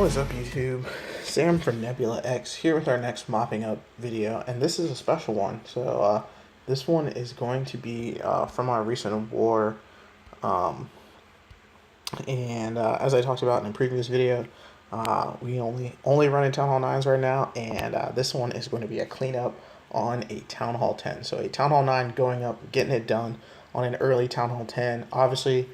What is up, YouTube? Sam from Nebula X here with our next mopping up video, and this is a special one. So this one is going to be from our recent war, and as I talked about in a previous video, we only run in Town Hall 9s right now, and this one is going to be a cleanup on a Town Hall 10. So a Town Hall 9 going up, getting it done on an early Town Hall 10. Obviously,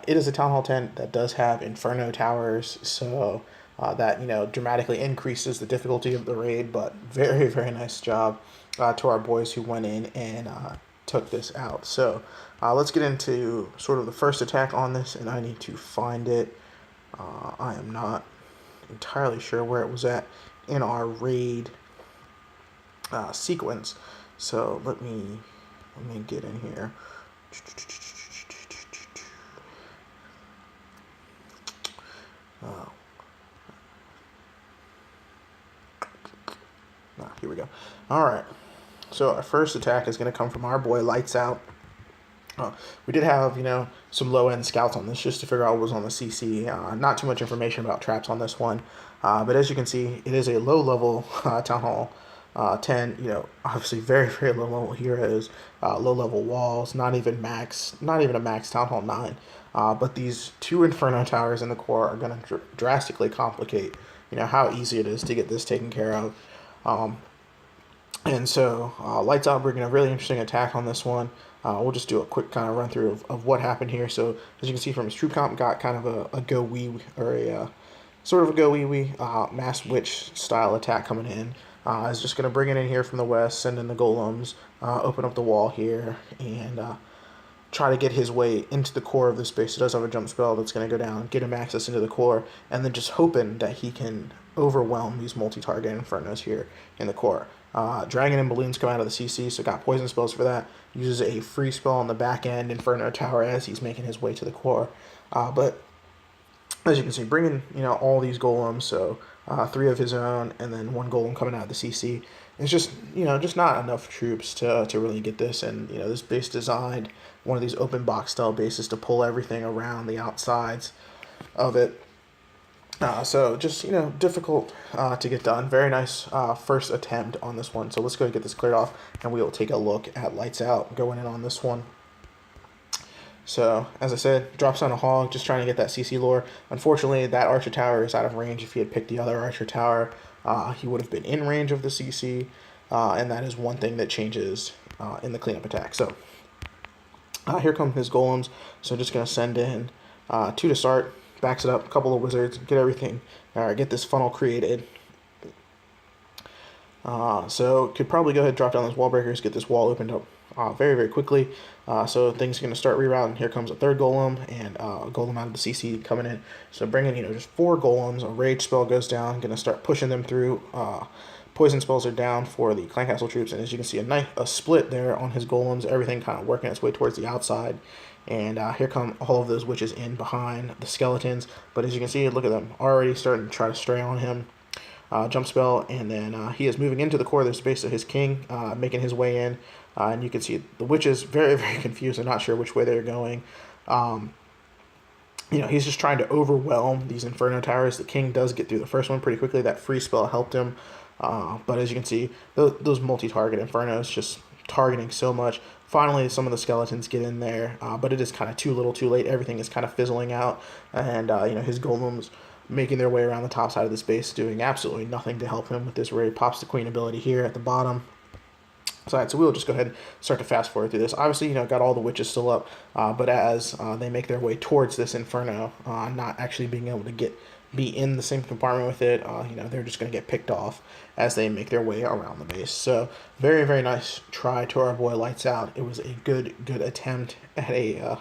it is a Town Hall 10 that does have Inferno towers, so that dramatically increases the difficulty of the raid. But very, very nice job to our boys who went in and took this out. So let's get into sort of the first attack on this, and I need to find it. I am not entirely sure where it was at in our raid sequence. So let me get in here. Here we go. All right. So our first attack is going to come from our boy Lights Out. We did have, some low-end scouts on this just to figure out what was on the CC. Not too much information about traps on this one. But as you can see, it is a low-level Town Hall 10. Obviously very, very low-level heroes, low-level walls, not even a max Town Hall 9. But these two Inferno towers in the core are going to drastically complicate, how easy it is to get this taken care of. And so Lights Out bringing a really interesting attack on this one. We'll just do a quick kind of run through of what happened here. So as you can see from his troop comp, got kind of a go wee, or a sort of a go wee mass witch style attack coming in. Is just going to bring it in here from the west, send in the golems, open up the wall here, and try to get his way into the core of this base. It does have a jump spell that's going to go down, get him access into the core, and then just hoping that he can overwhelm these multi-target Infernos here in the core. Dragon and Balloons come out of the CC, so got poison spells for that. Uses a free spell on the back end Inferno Tower as he's making his way to the core. But as you can see, bringing all these golems, so 3 of his own, and then 1 golem coming out of the CC. It's just just not enough troops to really get this. And this base designed one of these open box style bases to pull everything around the outsides of it. So just difficult to get done. Very nice first attempt on this one. So let's go and get this cleared off, and we will take a look at Lights Out going in on this one. So as I said, drops on a hog, just trying to get that CC lore. Unfortunately, that Archer Tower is out of range. If he had picked the other Archer Tower, he would have been in range of the CC, and that is one thing that changes in the cleanup attack. So here come his golems. So just going to send in 2 to start. Backs it up, a couple of wizards, get everything, get this funnel created. So could probably go ahead and drop down those wall breakers, get this wall opened up very, very quickly. So things are going to start rerouting. Here comes a 3rd golem, and a golem out of the CC coming in. So bringing, just 4 golems, a rage spell goes down, going to start pushing them through. Poison spells are down for the Clan Castle troops, and as you can see, a split there on his golems, everything kind of working its way towards the outside. And here come all of those witches in behind the skeletons. But as you can see, look at them, already starting to try to stray on him. Jump spell, and then he is moving into the core of the space of his king, making his way in. And you can see the witches very, very confused. They're not sure which way they're going. He's just trying to overwhelm these Inferno towers. The king does get through the first one pretty quickly. That free spell helped him. But as you can see, those multi-target Infernos just targeting so much. Finally, some of the skeletons get in there, but it is kind of too little too late. Everything is kind of fizzling out, and his golems making their way around the top side of the space, doing absolutely nothing to help him with this raid. Pops the Queen ability here at the bottom. So we'll just go ahead and start to fast forward through this. Obviously, got all the witches still up, but as they make their way towards this Inferno, not actually being able to be in the same compartment with it, they're just going to get picked off as they make their way around the base. So very, very nice try to our boy Lights Out. It was a good attempt at a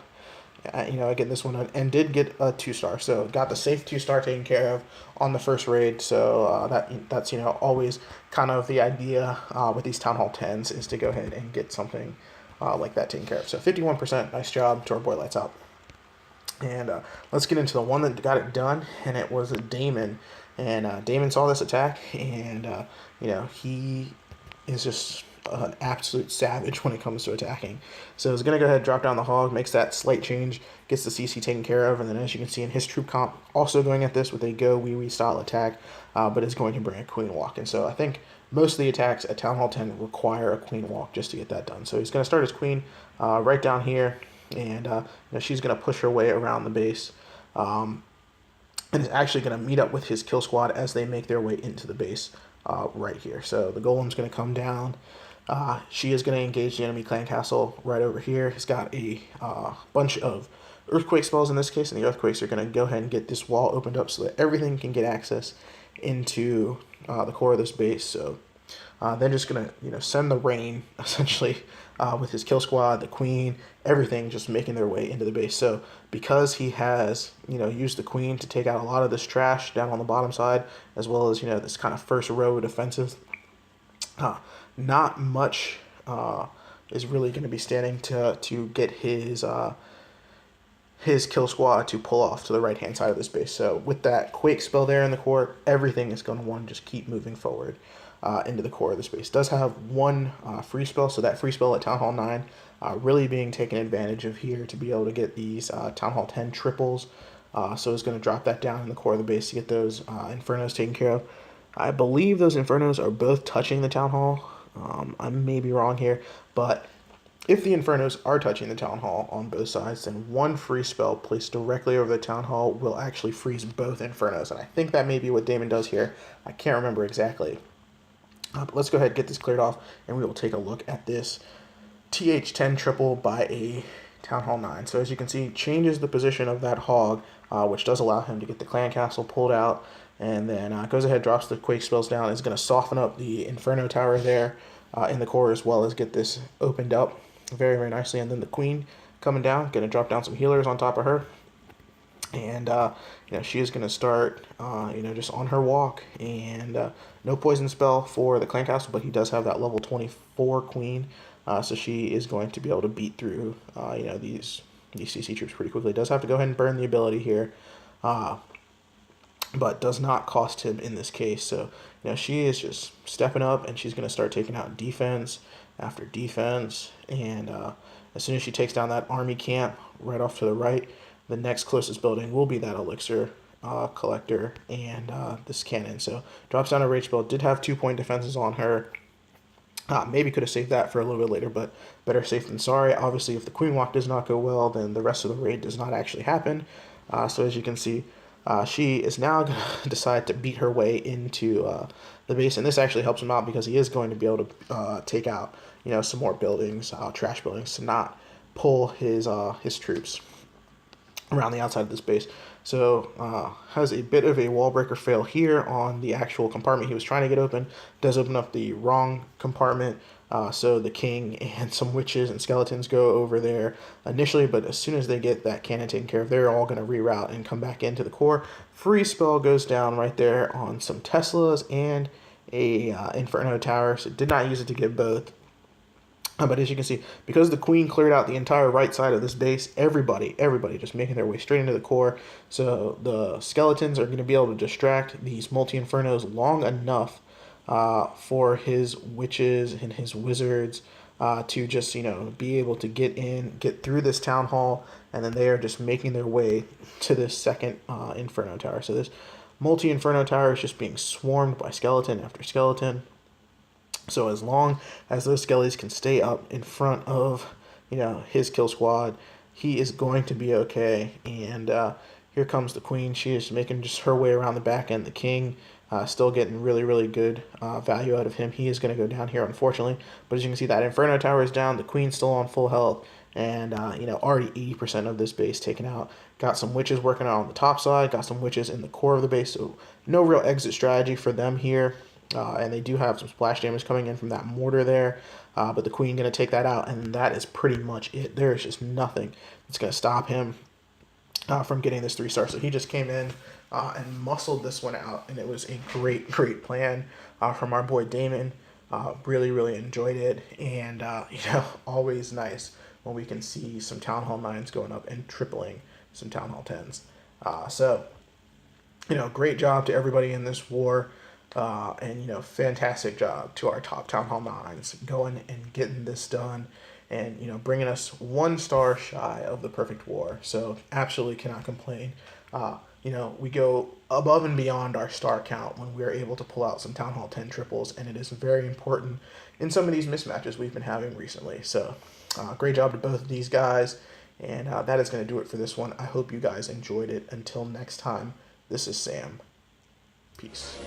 again this one, and did get a 2-star. So got the safe 2-star taken care of on the first raid. So that's always kind of the idea with these Town Hall 10s, is to go ahead and get something like that taken care of. So 51%, nice job to our boy Lights Out. And let's get into the one that got it done, and it was Damon. And Damon saw this attack, and he is just an absolute savage when it comes to attacking. So he's going to go ahead and drop down the hog, makes that slight change, gets the CC taken care of, and then as you can see in his troop comp, also going at this with a go wee wee style attack, but is going to bring a queen walk. And so I think most of the attacks at Town Hall 10 require a queen walk just to get that done. So he's going to start his queen right down here, and she's going to push her way around the base. And is actually going to meet up with his kill squad as they make their way into the base right here. So the golem's going to come down. She is going to engage the enemy clan castle right over here. He's got a bunch of earthquake spells in this case, and the earthquakes are going to go ahead and get this wall opened up so that everything can get access into the core of this base. So then just going to send the rain essentially with his kill squad, the queen, everything just making their way into the base. So because he has used the queen to take out a lot of this trash down on the bottom side, as well as this kind of first row defensive, not much is really going to be standing to get his kill squad to pull off to the right hand side of this base. So with that quake spell there in the core, everything is going to want to just keep moving forward into the core of the space. Does have one free spell, so that free spell at Town Hall 9 really being taken advantage of here to be able to get these Town Hall 10 triples. So it's going to drop that down in the core of the base to get those Infernos taken care of. I believe those Infernos are both touching the Town Hall. I may be wrong here, but if the Infernos are touching the Town Hall on both sides, then one free spell placed directly over the Town Hall will actually freeze both Infernos. And I think that may be what Damon does here. I can't remember exactly. But let's go ahead and get this cleared off, and we will take a look at this TH10 triple by a Town Hall 9. So as you can see, changes the position of that hog, which does allow him to get the clan castle pulled out, and then goes ahead, drops the quake spells down, is going to soften up the Inferno tower there in the core, as well as get this opened up very, very nicely. And then the queen coming down, going to drop down some healers on top of her. And, she is going to start, just on her walk. And no poison spell for the clan castle, but he does have that level 24 queen. So she is going to be able to beat through, these CC troops pretty quickly. Does have to go ahead and burn the ability here. But does not cost him in this case. So, she is just stepping up, and she's going to start taking out defense after defense. And as soon as she takes down that army camp right off to the right, the next closest building will be that elixir collector and this cannon. So drops down a rage spell. Did have 2-point defenses on her. Maybe could have saved that for a little bit later, but better safe than sorry. Obviously, if the queen walk does not go well, then the rest of the raid does not actually happen. So as you can see, she is now going to decide to beat her way into the base, and this actually helps him out because he is going to be able to take out some more buildings, trash buildings, to not pull his troops around the outside of this base. So has a bit of a wall breaker fail here on the actual compartment he was trying to get open. Does open up the wrong compartment. So the king and some witches and skeletons go over there initially, but as soon as they get that cannon taken care of, they're all going to reroute and come back into the core. Free spell goes down right there on some Teslas and a Inferno tower. So did not use it to get both. But as you can see, because the queen cleared out the entire right side of this base, everybody just making their way straight into the core. So the skeletons are going to be able to distract these multi-infernos long enough for his witches and his wizards to just, be able to get through this town hall, and then they are just making their way to this second Inferno tower. So this multi-Inferno tower is just being swarmed by skeleton after skeleton. So as long as those skellies can stay up in front of, his kill squad, he is going to be okay. And here comes the queen. She is making just her way around the back end. The king still getting really, really good value out of him. He is going to go down here, unfortunately. But as you can see, that Inferno tower is down. The queen's still on full health. And, already 80% of this base taken out. Got some witches working on the top side. Got some witches in the core of the base. So no real exit strategy for them here. And they do have some splash damage coming in from that mortar there. But the queen going to take that out, and that is pretty much it. There is just nothing that's going to stop him from getting this 3-star. So he just came in and muscled this one out, and it was a great, great plan from our boy Damon. Really, really enjoyed it, and, always nice when we can see some Town Hall 9s going up and tripling some Town Hall 10s. So, great job to everybody in this war. And fantastic job to our top Town Hall 9s going and getting this done, and bringing us 1 star shy of the perfect war. So absolutely cannot complain. We go above and beyond our star count when we are able to pull out some Town Hall 10 triples, and it is very important in some of these mismatches we've been having recently. So great job to both of these guys, and that is going to do it for this one. I hope you guys enjoyed it. Until next time, this is Sam. Peace.